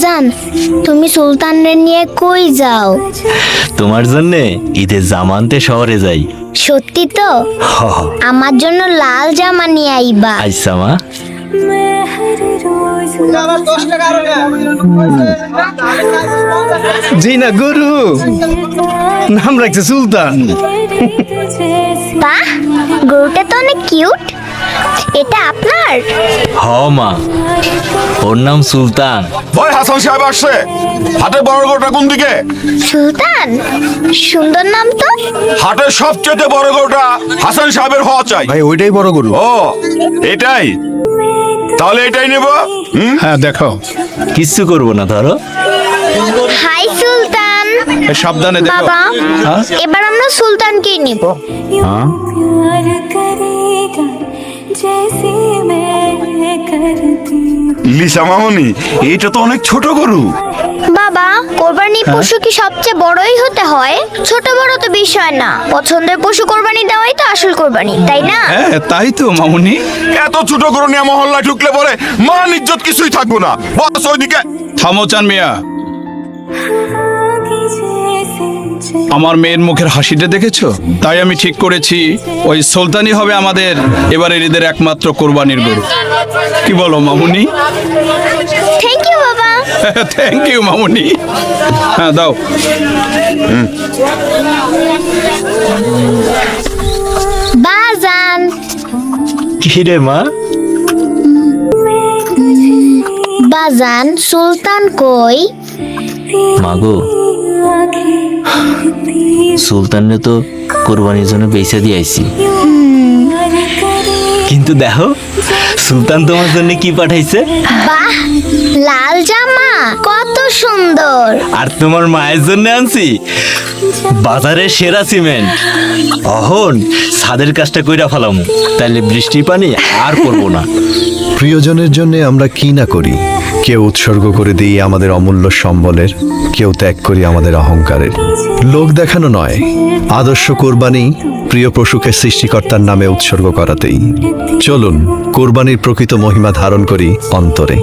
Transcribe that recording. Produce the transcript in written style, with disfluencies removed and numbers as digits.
জান, তুমি সুলতানরে নিয়ে কই যাও? তোমার জন্য ঈদের জামা আনতে শহরে যাই। সত্যি তো? হ হ। আমার জন্য লাল জামা নিয়ে আইবা। আচ্ছা মা। জি না গরু নাম রাখছে সুলতান। বাহ, গরুটা তো অনেক কিউট। এটা আপনার? হ মা, ওর নাম সুলতান। ভাই হাসান সাহেব আসছে। হাটের বড় গরুটা কোন দিকে? সুলতান, সুন্দর নাম তো। হাটের সবচেয়ে বড় গরুটা হাসান সাহেবের হওয়া চাই। ভাই ওইটাই বড় গরু। ও এটাই, তাহলে এটাই নেব। হ্যাঁ দেখো, কিচ্ছু করবো না, ধরো। হাই সুলতান। সাবধানে দেখো। বাবা, হ্যাঁ? এবার আমরা সুলতানকে নিব। হ্যাঁ, লিসা মামনি, এইটা তো অনেক ছোট গরু। বাবা, কোরবানি পশু কি সবচেয়ে বড়ই হতে হয়? ছোট বড় তো বিষয় না, পছন্দের পশু কোরবানি দেওয়াই তো আসল কোরবানি, তাই না? হ্যাঁ তাই তো মামুনি। এত ছোট গরু নিয়ে মহল্লায় ঢুকলে পরে মান ইজ্জত কিছুই থাকবো না। বস ওইদিকে। থামো চান মিয়া, আমার মেয়ের মুখের হাসিটা দেখেছো? তাই আমি ঠিক করেছি ওই সুলতানই হবে আমাদের এবারের ঈদের একমাত্র কোরবানির গরু। কি বলো মামুনি? থ্যাংক ইউ বাবা। থ্যাংক ইউ মামুনি। হ্যাঁ দাও। বাজান, কি রে মা? বাজান, সুলতান কই? মাগো, সুলতানরে তো কোরবানির জন্য বেচে দিয়ে আইছি। কিন্তু দেখো, সুলতান তোমার জন্য কি পাঠাইছে। বাহ, লাল জামা কত সুন্দর। আর তোমার মায়ের জন্য আনছি বাজারের সেরা সিমেন্ট। অহন ছাদের কাজটা কইরা ফেলামু, তাইলে বৃষ্টি পানি আর করবো না। প্রিয়জনের জন্য আমরা কি না করি, কেউ উৎসর্গ করে দিই আমাদের অমূল্য সম্বলের, কেউ ত্যাগ করি আমাদের অহংকারের। লোক দেখানো নয়, আদর্শ কোরবানি প্রিয় পশুকে সৃষ্টিকর্তার নামে উৎসর্গ করাতেই। চলুন কোরবানির প্রকৃত মহিমা ধারণ করি অন্তরে।